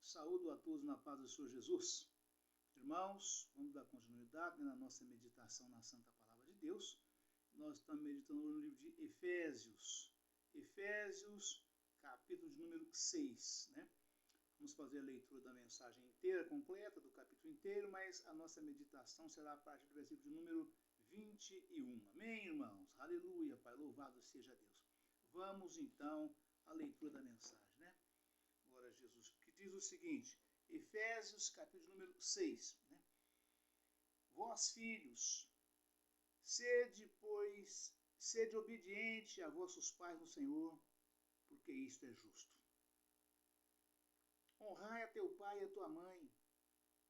Saúdo a todos na paz do Senhor Jesus. Irmãos, vamos dar continuidade na nossa meditação na Santa Palavra de Deus. Nós estamos meditando no livro de Efésios. Efésios, capítulo de número 6. Vamos fazer a leitura da mensagem inteira, completa, do capítulo inteiro, mas a nossa meditação será a partir do versículo de número 21. Amém, irmãos? Aleluia, Pai, louvado seja Deus. Vamos, então, à leitura da mensagem, Glória a Jesus, que diz o seguinte, Efésios, capítulo número 6. Vós, filhos, sede obediente a vossos pais no Senhor, porque isto é justo. Honrai a teu pai e a tua mãe,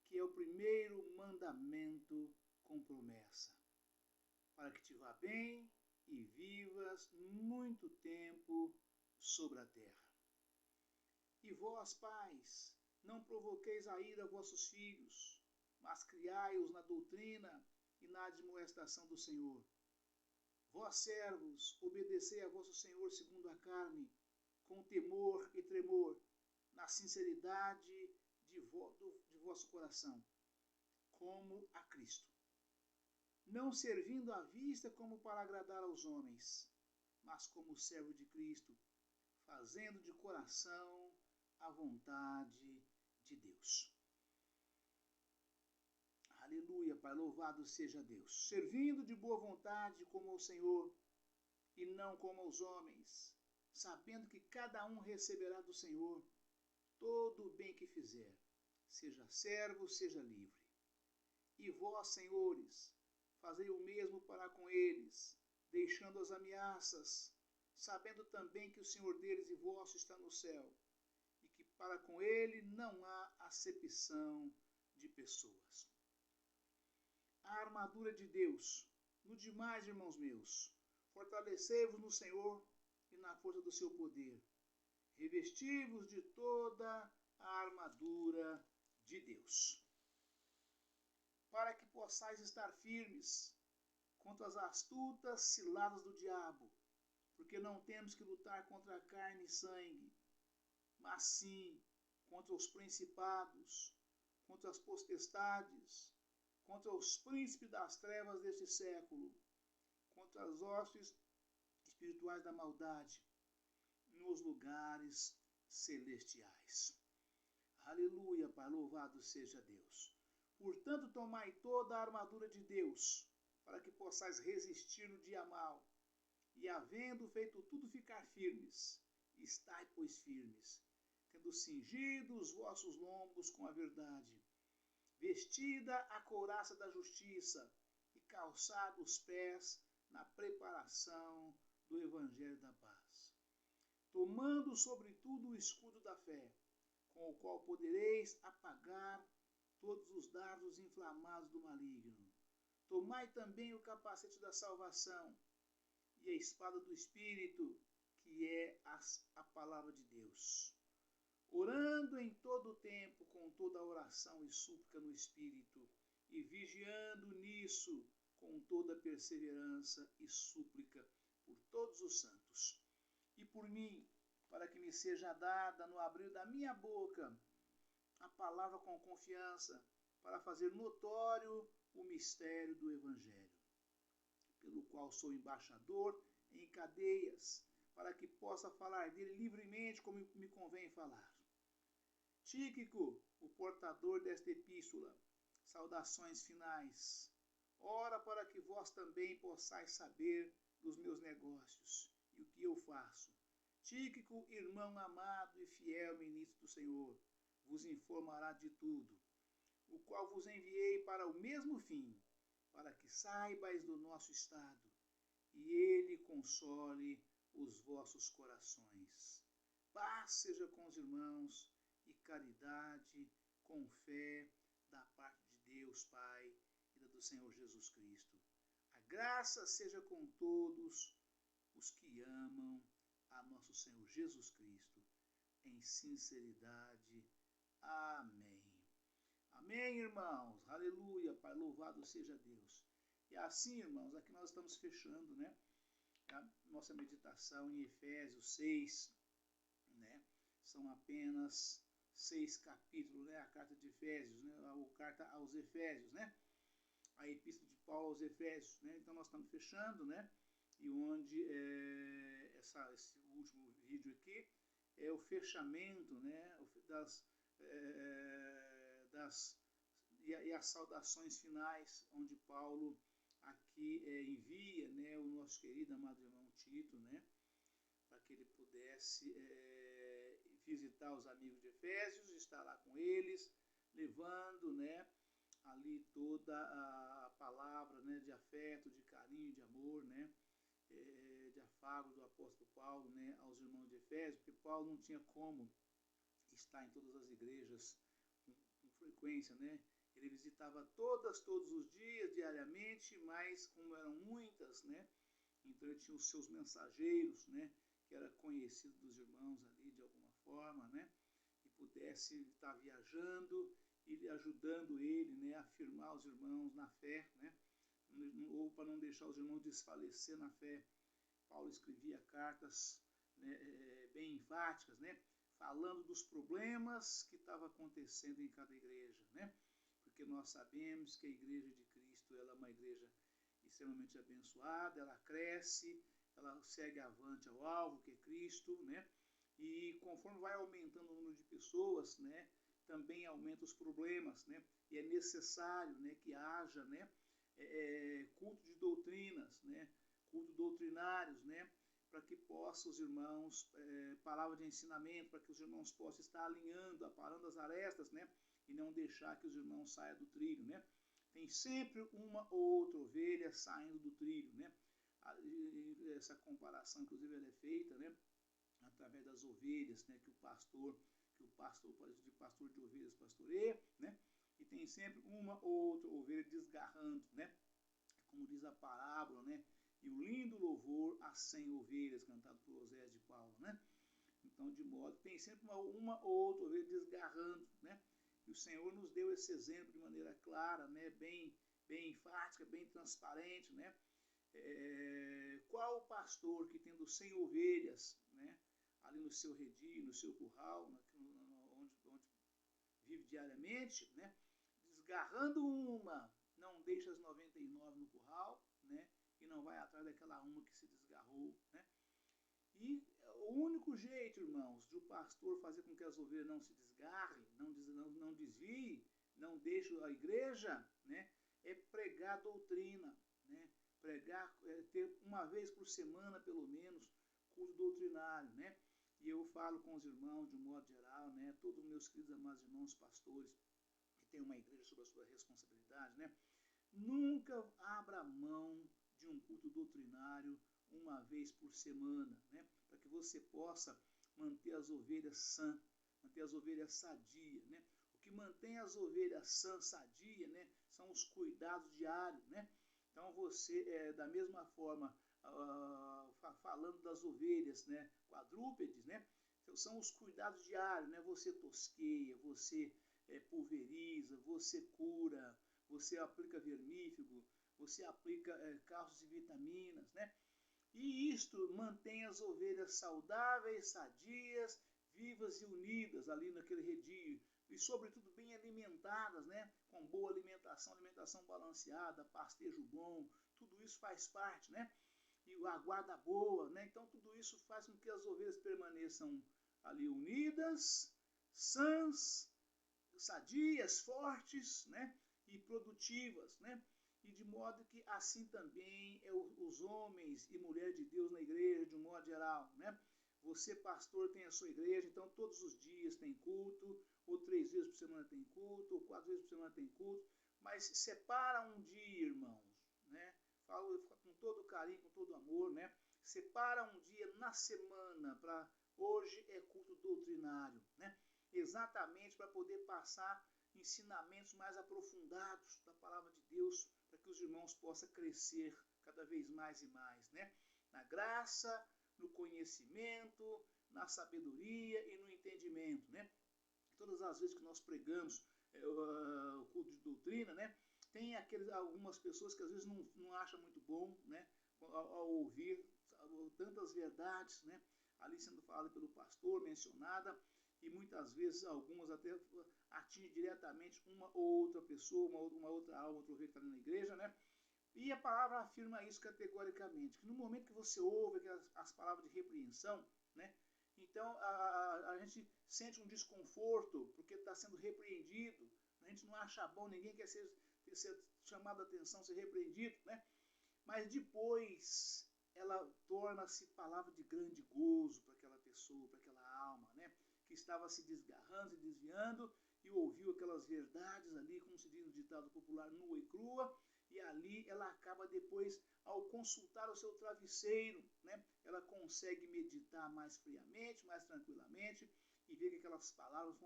que é o primeiro mandamento com promessa, para que te vá bem e vivas muito tempo sobre a terra. E vós, pais, não provoqueis a ira a vossos filhos, mas criai-os na doutrina e na admoestação do Senhor. Vós, servos, obedecei a vosso Senhor segundo a carne, com temor e tremor, na sinceridade de vosso coração, como a Cristo. Não servindo à vista como para agradar aos homens, mas como servo de Cristo, fazendo de coração a vontade de Deus. Aleluia, Pai, louvado seja Deus. Servindo de boa vontade como ao Senhor, e não como aos homens, sabendo que cada um receberá do Senhor todo o bem que fizer, seja servo, seja livre. E vós, senhores, fazei o mesmo para com eles, deixando as ameaças, sabendo também que o Senhor deles e vosso está no céu, e que para com ele não há acepção de pessoas. A armadura de Deus. No demais, irmãos meus, fortalecei-vos no Senhor e na força do seu poder. Revesti-vos de toda a armadura de Deus, para que possais estar firmes contra as astutas ciladas do diabo, porque não temos que lutar contra a carne e sangue, mas sim contra os principados, contra as potestades, contra os príncipes das trevas deste século, contra as hostes espirituais da maldade nos lugares celestiais. Aleluia, Pai, louvado seja Deus. Portanto, tomai toda a armadura de Deus, para que possais resistir no dia mau, e havendo feito tudo ficar firmes, estai, pois, firmes, tendo cingido os vossos lombos com a verdade, vestida a couraça da justiça e calçado os pés na preparação do evangelho da paz. Tomando sobretudo o escudo da fé, com o qual podereis apagar todos os dardos inflamados do maligno. Tomai também o capacete da salvação e a espada do Espírito, que é a palavra de Deus. Orando em todo o tempo, com toda a oração e súplica no Espírito, e vigiando nisso com toda perseverança e súplica por todos os santos. E por mim, para que me seja dada no abrir da minha boca a palavra com confiança, para fazer notório o mistério do Evangelho, pelo qual sou embaixador em cadeias, para que possa falar dele livremente como me convém falar. Tíquico, o portador desta epístola, saudações finais. Ora para que vós também possais saber dos meus negócios e o que eu faço. Tíquico, irmão amado e fiel ministro do Senhor, vos informará de tudo, o qual vos enviei para o mesmo fim, para que saibais do nosso estado, e ele console os vossos corações. Paz seja com os irmãos, e caridade, com fé, da parte de Deus Pai e da do Senhor Jesus Cristo. A graça seja com todos os que amam a nosso Senhor Jesus Cristo, em sinceridade. Amém. Amém, irmãos. Aleluia, Pai, louvado seja Deus. E assim, irmãos, aqui nós estamos fechando, a nossa meditação em Efésios 6, São apenas 6 capítulos, né? A carta de Efésios, né? A carta aos Efésios, né? A epístola de Paulo aos Efésios, né? Então nós estamos fechando, né? E onde esse último vídeo aqui é o fechamento, né? E as saudações finais, onde Paulo aqui envia, né, o nosso querido amado irmão Tito, né, para que ele pudesse visitar os amigos de Efésios, estar lá com eles, levando, né, ali toda a palavra, né, de afeto, de carinho, de amor, né, de afago do apóstolo Paulo, né, aos irmãos de Efésios, porque Paulo não tinha como estar em todas as igrejas com frequência, né? Ele visitava todos os dias, diariamente, mas como eram muitas, né? Então ele tinha os seus mensageiros, né? Que era conhecido dos irmãos ali de alguma forma, né? E pudesse estar viajando e ajudando ele, né? A firmar os irmãos na fé, né? Ou para não deixar os irmãos desfalecer na fé. Paulo escrevia cartas, né, bem enfáticas, né? Falando dos problemas que estavam acontecendo em cada igreja, né? Porque nós sabemos que a igreja de Cristo ela é uma igreja extremamente abençoada, ela cresce, ela segue avante ao alvo, que é Cristo, né? E conforme vai aumentando o número de pessoas, né, também aumenta os problemas, né? E é necessário, né, que haja, né, culto de doutrinas, né? Culto doutrinários, né? Para que possam os irmãos, palavra de ensinamento, para que os irmãos possam estar alinhando, aparando as arestas, né? E não deixar que os irmãos saiam do trilho, né? Tem sempre uma ou outra ovelha saindo do trilho, né? Essa comparação, inclusive, ela é feita, né? Através das ovelhas, né? Que o pastor de pastor de ovelhas pastoreia, né? E tem sempre uma ou outra ovelha desgarrando, né? Como diz a parábola, né? E o lindo louvor às 100 ovelhas, cantado por Osés de Paulo, né? Então, de modo que tem sempre uma ou outra ovelha desgarrando, né? E o Senhor nos deu esse exemplo de maneira clara, né? Bem enfática, bem transparente, né? Qual o pastor que tendo 100 ovelhas, né? Ali no seu redil, no seu curral, onde vive diariamente, né? Desgarrando uma, não deixa as 99 no curral, né? E não vai atrás daquela uma que se desgarrou, né? E o único jeito, irmãos, de o pastor fazer com que as ovelhas não se desgarrem, não desviem, não deixem a igreja, né? É pregar doutrina, né? Pregar, ter uma vez por semana, pelo menos, culto doutrinário, né? E eu falo com os irmãos, de um modo geral, né? Todos os meus queridos amados irmãos pastores, que tem uma igreja sob a sua responsabilidade, né? Nunca abra mão de um culto doutrinário uma vez por semana, né? Para que você possa manter as ovelhas sãs, manter as ovelhas sadias, né? O que mantém as ovelhas sãs, sadias, né? São os cuidados diários, né? Então você, da mesma forma, falando das ovelhas, né? Quadrúpedes, né? Então, são os cuidados diários, né? Você tosqueia, você pulveriza, você cura, você aplica vermífugo, você aplica cálcios e vitaminas, né? E isto mantém as ovelhas saudáveis, sadias, vivas e unidas ali naquele redil. E, sobretudo, bem alimentadas, né? Com boa alimentação balanceada, pastejo bom, tudo isso faz parte, né? E a guarda boa, né? Então, tudo isso faz com que as ovelhas permaneçam ali unidas, sãs, sadias, fortes, né? E produtivas, né? E de modo que assim também os homens e mulheres de Deus na igreja, de um modo geral, né? Você, pastor, tem a sua igreja, então todos os dias tem culto, ou 3 vezes por semana tem culto, ou 4 vezes por semana tem culto, mas separa um dia, irmãos, né? Falo com todo carinho, com todo amor, né? Separa um dia na semana para hoje é culto doutrinário, né? Exatamente para poder passar ensinamentos mais aprofundados da palavra de Deus, para que os irmãos possam crescer cada vez mais e mais, né? Na graça, no conhecimento, na sabedoria e no entendimento, né? Todas as vezes que nós pregamos o culto de doutrina, né? Tem algumas pessoas que às vezes não acham muito bom, né? Ao ouvir tantas verdades, né? Ali sendo falada pelo pastor, mencionada, e muitas vezes algumas até atingem diretamente uma ou outra pessoa, uma outra alma, outro ovelha que está na igreja, né? E a palavra afirma isso categoricamente, que no momento que você ouve as palavras de repreensão, né? Então a gente sente um desconforto porque está sendo repreendido, a gente não acha bom, ninguém quer ser chamado a atenção, ser repreendido, né? Mas depois ela torna-se palavra de grande gozo para aquela pessoa, para aquela alma, né? Que estava se desgarrando, se desviando e ouviu aquelas verdades ali, como se diz no ditado popular, nua e crua, e ali ela acaba depois, ao consultar o seu travesseiro, né? Ela consegue meditar mais friamente, mais tranquilamente e ver que aquelas palavras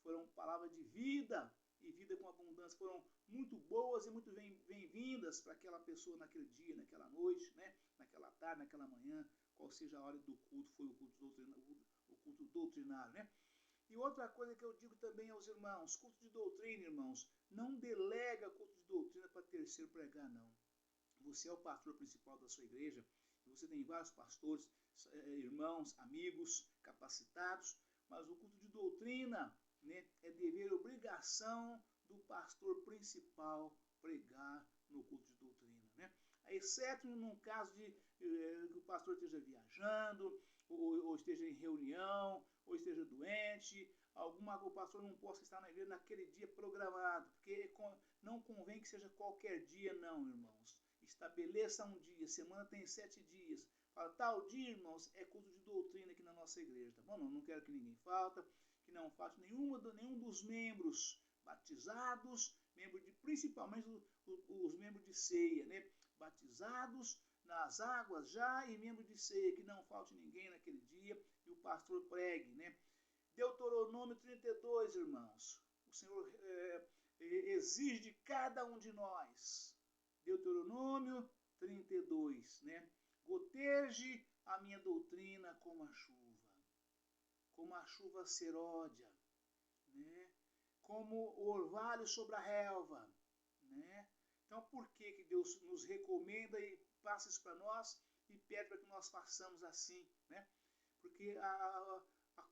foram palavras de vida, e vida com abundância, foram muito boas e muito bem-vindas para aquela pessoa naquele dia, naquela noite, né? Naquela tarde, naquela manhã, qual seja a hora do culto, foi o culto doutrinário, né? E outra coisa que eu digo também aos irmãos, culto de doutrina, irmãos, não delega culto de doutrina para terceiro pregar, não. Você é o pastor principal da sua igreja, você tem vários pastores, irmãos, amigos, capacitados, mas o culto de doutrina, né, é dever e obrigação do pastor principal pregar no culto de doutrina, né? Exceto num caso de que o pastor esteja viajando, ou esteja em reunião, ou esteja doente, o pastor não possa estar na igreja naquele dia programado, porque não convém que seja qualquer dia, não, irmãos. Estabeleça um dia, semana tem 7 dias. Fala, tal dia, irmãos, é culto de doutrina aqui na nossa igreja, tá bom? Não quero que ninguém falte, que não falte nenhum dos membros batizados, principalmente os membros de ceia, né? Batizados nas águas já e membros de ceia, que não falte ninguém naquele dia e o pastor pregue, né? Deuteronômio 32, irmãos, o Senhor exige de cada um de nós. Deuteronômio 32, né? Goteje a minha doutrina como a chuva seródia, né? Como o orvalho sobre a relva, né? Então, por que Deus nos recomenda e passa isso para nós e pede para que nós façamos assim, né? Porque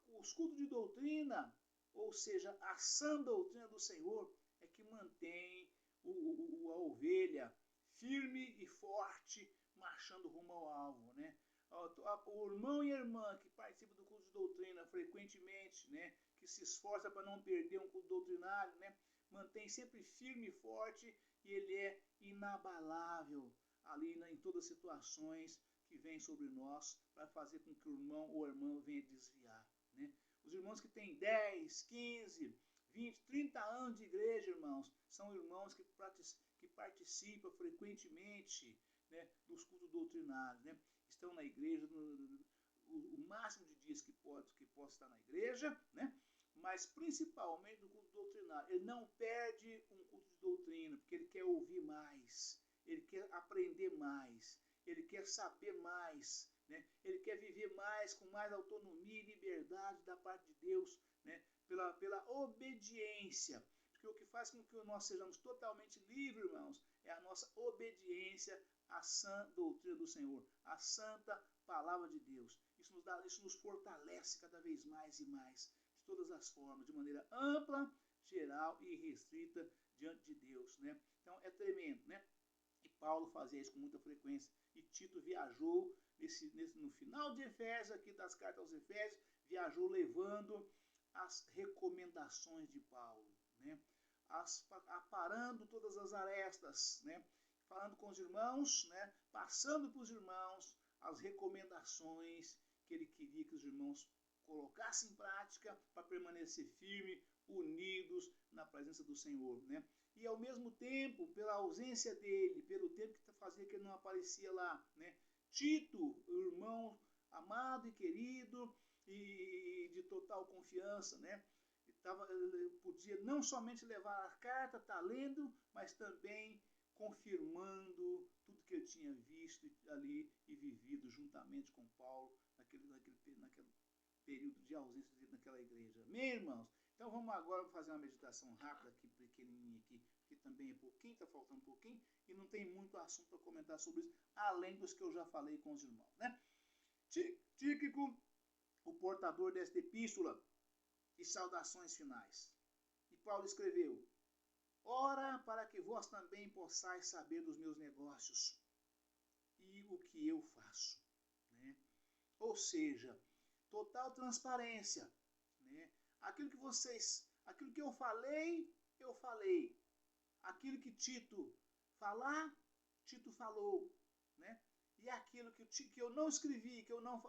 os cultos de doutrina, ou seja, a sã doutrina do Senhor, é que mantém a ovelha firme e forte, marchando rumo ao alvo, né? O irmão e a irmã que participam do culto de doutrina frequentemente, né, que se esforça para não perder um culto doutrinário, né, mantém sempre firme e forte e ele é inabalável ali em todas as situações que vêm sobre nós para fazer com que o irmão ou a irmã venha desviar, né? Os irmãos que têm 10, 15, 20, 30 anos de igreja, irmãos, são irmãos que participam frequentemente, né, dos cultos doutrinários, né? Estão na igreja o máximo de dias que possa estar na igreja, né? Mas principalmente no culto doutrinário. Ele não perde um culto de doutrina, porque ele quer ouvir mais, ele quer aprender mais, ele quer saber mais, né? Ele quer viver mais, com mais autonomia e liberdade da parte de Deus, né? Pela obediência. Porque o que faz com que nós sejamos totalmente livres, irmãos, é a nossa obediência à sã doutrina do Senhor, à santa palavra de Deus. Isso nos fortalece cada vez mais e mais, de todas as formas, de maneira ampla, geral e restrita diante de Deus, né? Então é tremendo, né? E Paulo fazia isso com muita frequência. E Tito viajou no final de Efésios, aqui das cartas aos Efésios, viajou levando as recomendações de Paulo, né? Aparando todas as arestas, né? Falando com os irmãos, né? Passando para os irmãos as recomendações que ele queria que os irmãos colocassem em prática para permanecer firme, unidos na presença do Senhor, né? E ao mesmo tempo, pela ausência dele, pelo tempo que fazia que ele não aparecia lá, né? Tito, o irmão amado e querido e de total confiança, né? Ele podia não somente levar a carta, tá lendo, mas também confirmando tudo que ele tinha visto ali e vivido juntamente com Paulo naquele período de ausência dele naquela igreja. Amém, irmãos? Então vamos agora fazer uma meditação rápida aqui, pequenininha aqui, que também é pouquinho, está faltando um pouquinho, e não tem muito assunto para comentar sobre isso, além dos que eu já falei com os irmãos, né? Tíquico, o portador desta epístola, e saudações finais. E Paulo escreveu: ora para que vós também possais saber dos meus negócios e o que eu faço. Né? Ou seja, total transparência. Né? Aquilo que eu falei, eu falei. Aquilo que Tito falar, Tito falou. Né? E aquilo que eu não escrevi, que eu não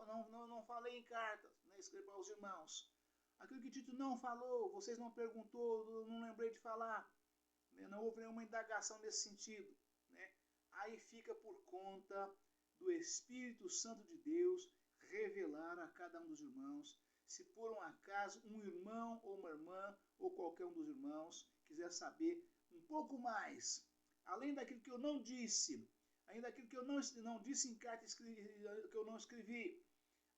falei em cartas, né? Escrevi para os irmãos. Aquilo que Tito não falou, vocês não perguntou, não lembrei de falar. Né? Não houve nenhuma indagação nesse sentido. Né? Aí fica por conta do Espírito Santo de Deus revelar a cada um dos irmãos. Se por um acaso um irmão ou uma irmã, ou qualquer um dos irmãos, quiser saber um pouco mais, além daquilo que eu não disse, ainda daquilo que eu não disse em carta, que eu não escrevi,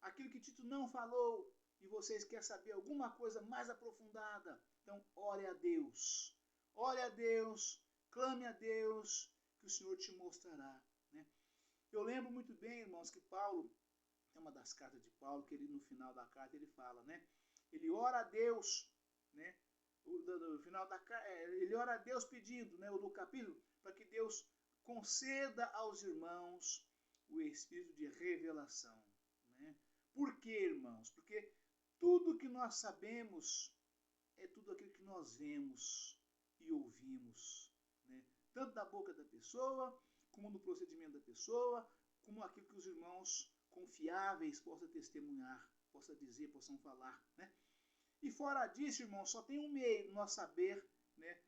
aquilo que Tito não falou, e vocês querem saber alguma coisa mais aprofundada, então ore a Deus. Ore a Deus, clame a Deus, que o Senhor te mostrará. Né? Eu lembro muito bem, irmãos, que Paulo, é uma das cartas de Paulo, que ele no final da carta ele fala, né? Ele ora a Deus, né? No final da carta, ele ora a Deus pedindo, né? No capítulo, para que Deus conceda aos irmãos o espírito de revelação. Né? Por quê, irmãos? Porque tudo que nós sabemos é tudo aquilo que nós vemos e ouvimos, né? Tanto da boca da pessoa, como no procedimento da pessoa, como aquilo que os irmãos confiáveis possam testemunhar, possam dizer, possam falar. Né? E fora disso, irmãos, só tem um meio nós saber, né,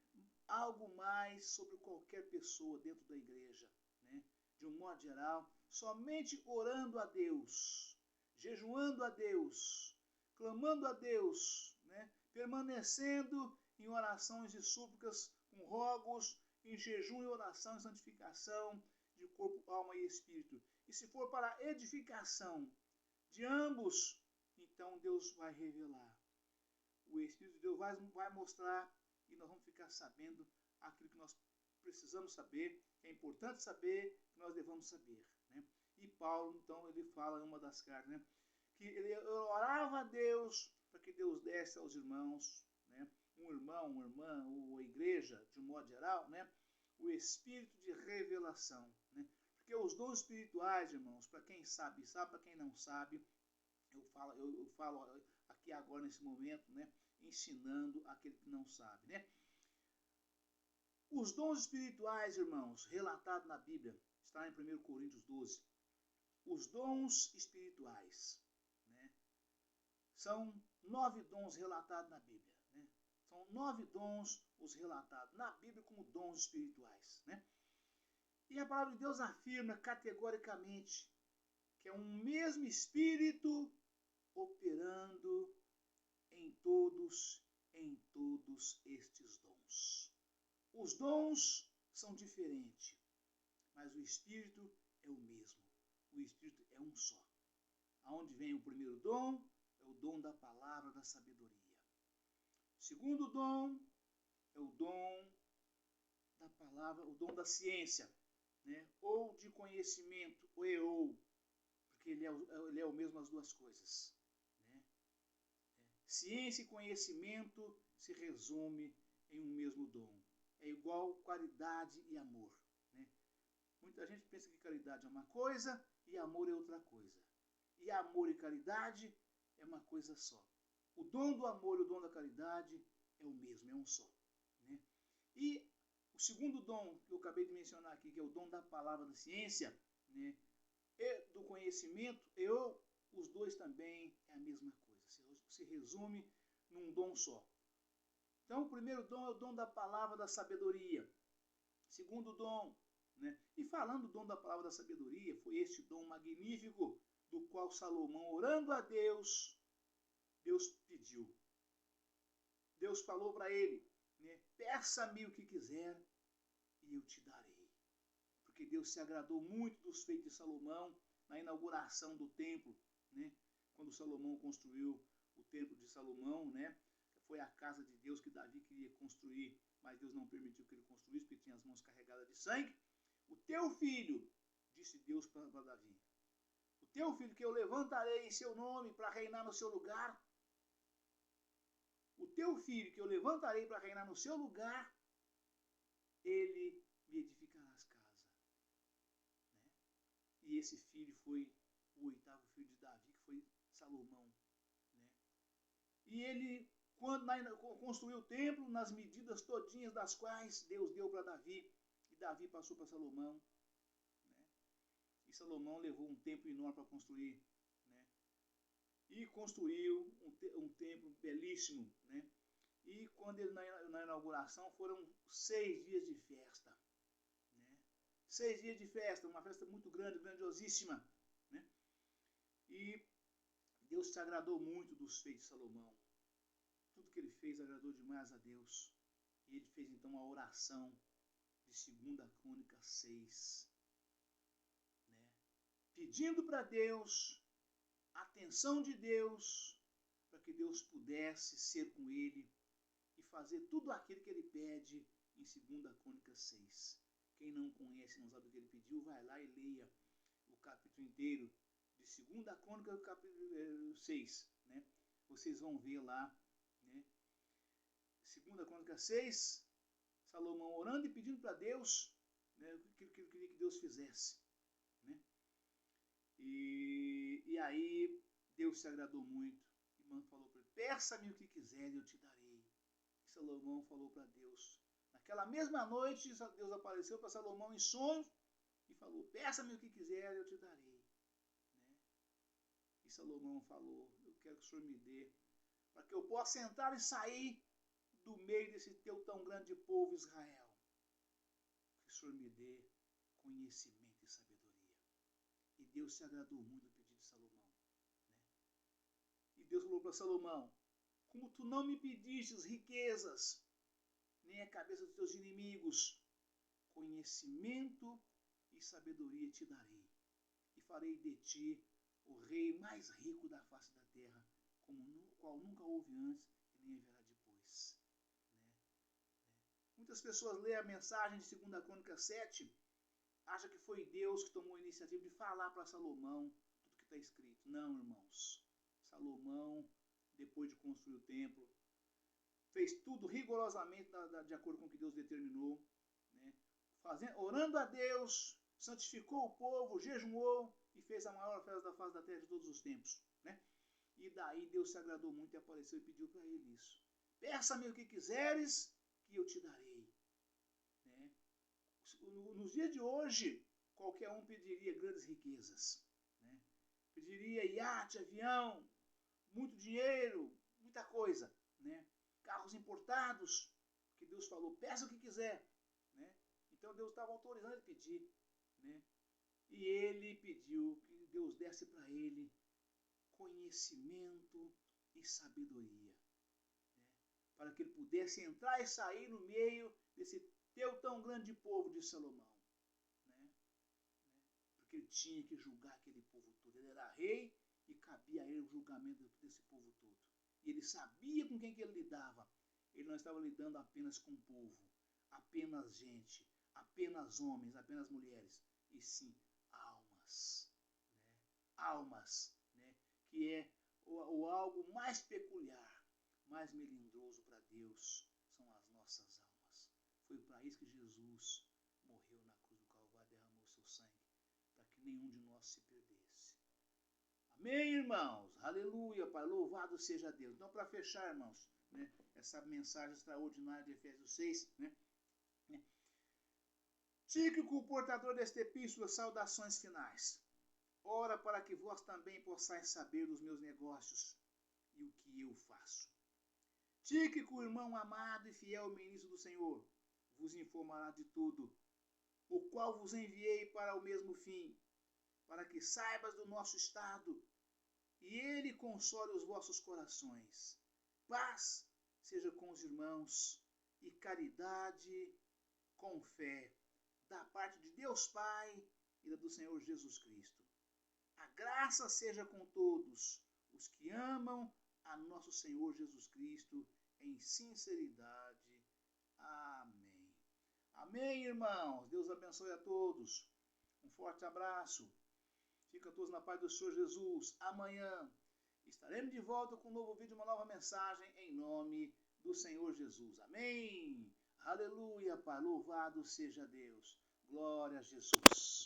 algo mais sobre qualquer pessoa dentro da igreja. Né? De um modo geral, somente orando a Deus, jejuando a Deus, clamando a Deus, né? Permanecendo em orações e súplicas, com rogos, em jejum e oração e santificação de corpo, alma e espírito. E se for para a edificação de ambos, então Deus vai revelar. O Espírito de Deus vai mostrar e nós vamos ficar sabendo aquilo que nós precisamos saber, que é importante saber, que nós devemos saber. Né? E Paulo, então, ele fala em uma das cartas, né, que ele orava a Deus para que Deus desse aos irmãos, né, um irmão, uma irmã, ou a igreja, de um modo geral, né, o espírito de revelação. Né? Porque os dons espirituais, irmãos, para quem sabe, para quem não sabe, eu falo aqui agora nesse momento, né, ensinando aquele que não sabe. Né? Os dons espirituais, irmãos, relatados na Bíblia, está em 1 Coríntios 12. Os dons espirituais, né, são 9 dons relatados na Bíblia. Né? São 9 dons os relatados na Bíblia como dons espirituais. Né? E a palavra de Deus afirma categoricamente que é um mesmo Espírito operando em todos estes dons. Os dons são diferentes, mas o Espírito é o mesmo. O Espírito é um só. Aonde vem o primeiro dom? É o dom da palavra da sabedoria. O segundo dom é o dom da palavra, o dom da ciência, né? Ou de conhecimento, ou, porque ele é o mesmo as duas coisas. Né? Ciência e conhecimento se resume em um mesmo dom. É igual caridade e amor. Né? Muita gente pensa que caridade é uma coisa e amor é outra coisa. E amor e caridade é uma coisa só. O dom do amor e o dom da caridade é o mesmo, é um só. Né? E o segundo dom que eu acabei de mencionar aqui, que é o dom da palavra da ciência, né, e do conhecimento, os dois também é a mesma coisa. Se resume num dom só. Então, o primeiro dom é o dom da palavra da sabedoria. Segundo dom, né? E falando do dom da palavra da sabedoria, foi este dom magnífico do qual Salomão, orando a Deus, Deus pediu. Deus falou para ele, né, peça-me o que quiser e eu te darei. Porque Deus se agradou muito dos feitos de Salomão na inauguração do templo, né? Quando Salomão construiu o templo de Salomão, né? Foi a casa de Deus que Davi queria construir, mas Deus não permitiu que ele construísse, porque tinha as mãos carregadas de sangue. O teu filho, disse Deus para Davi, o teu filho que eu levantarei em seu nome para reinar no seu lugar, o teu filho, que eu levantarei para reinar no seu lugar, ele me edificará as casas. Né? E esse filho foi o 8º filho de Davi, que foi Salomão. Né? E ele, quando construiu o templo, nas medidas todinhas das quais Deus deu para Davi, e Davi passou para Salomão. Né? E Salomão levou um tempo enorme para construir. Né? E construiu um templo belíssimo. Né? E quando ele, na inauguração, foram 6 dias de festa. Né? 6 dias de festa, uma festa muito grande, grandiosíssima. Né? E Deus se agradou muito dos feitos de Salomão. Tudo que ele fez agradou demais a Deus. E ele fez então a oração de 2 Crônicas 6. Né? Pedindo para Deus, a atenção de Deus, para que Deus pudesse ser com ele e fazer tudo aquilo que ele pede em 2 Crônicas 6. Quem não conhece, não sabe o que ele pediu, vai lá e leia o capítulo inteiro de 2 Crônicas, capítulo 6. Né? Vocês vão ver lá, né? 2 Crônicas 6, Salomão orando e pedindo para Deus, né, o que ele queria que Deus fizesse. Né? E aí Deus se agradou muito e falou para ele: peça-me o que quiser e eu te darei. E Salomão falou para Deus. Naquela mesma noite, Deus apareceu para Salomão em sonhos e falou: peça-me o que quiser e eu te darei. Né? E Salomão falou: eu quero que o Senhor me dê, para que eu possa entrar e sair do meio desse teu tão grande povo Israel. Que o Senhor me dê conhecimento e sabedoria. E Deus se agradou muito do pedido de Salomão. Né? E Deus falou para Salomão: como tu não me pedistes riquezas, nem a cabeça dos teus inimigos, conhecimento e sabedoria te darei. E farei de ti o rei mais rico da face da terra, qual nunca houve antes e nem haverá depois. Né? Muitas pessoas leem a mensagem de 2 Crônicas 7, acham que foi Deus que tomou a iniciativa de falar para Salomão tudo que está escrito. Não, irmãos. Salomão, depois de construir o templo, fez tudo rigorosamente de acordo com o que Deus determinou. Né? Orando a Deus, santificou o povo, jejuou e fez a maior festa da face da terra de todos os tempos. Né? E daí Deus se agradou muito e apareceu e pediu para ele isso. Peça-me o que quiseres, que eu te darei. Né? Nos dias de hoje, qualquer um pediria grandes riquezas. Né? Pediria iate, avião, muito dinheiro, muita coisa. Né? Carros importados, que Deus falou, peça o que quiser. Né? Então Deus estava autorizando ele pedir. Né? E ele pediu que Deus desse para ele conhecimento e sabedoria. Né? Para que ele pudesse entrar e sair no meio desse teu tão grande povo de Salomão. Né? Porque ele tinha que julgar aquele povo todo. Ele era rei e cabia a ele o julgamento desse povo todo. E ele sabia com quem que ele lidava. Ele não estava lidando apenas com o povo, apenas gente, apenas homens, apenas mulheres, e sim almas. Né? Almas, né? Que é o algo mais peculiar, mais melindroso para Deus, são as nossas almas. Foi para isso que Jesus morreu na cruz do Calvário, derramou seu sangue, para que nenhum de nós se perdesse. Amém, irmãos? Aleluia, Pai. Louvado seja Deus. Então, para fechar, irmãos, né, essa mensagem extraordinária de Efésios 6, né? Tíquico, o portador desta epístola, saudações finais. Ora para que vós também possais saber dos meus negócios e o que eu faço. Tíquico, irmão amado e fiel ministro do Senhor, vos informará de tudo, o qual vos enviei para o mesmo fim, para que saibas do nosso estado, e ele console os vossos corações. Paz seja com os irmãos, e caridade com fé, da parte de Deus Pai e da do Senhor Jesus Cristo. A graça seja com todos os que amam a nosso Senhor Jesus Cristo em sinceridade. Amém. Amém, irmãos. Deus abençoe a todos. Um forte abraço. Fica todos na paz do Senhor Jesus. Amanhã, Estaremos de volta com um novo vídeo, uma nova mensagem, em nome do Senhor Jesus. Amém. Aleluia, Pai. Louvado seja Deus. Glória a Jesus.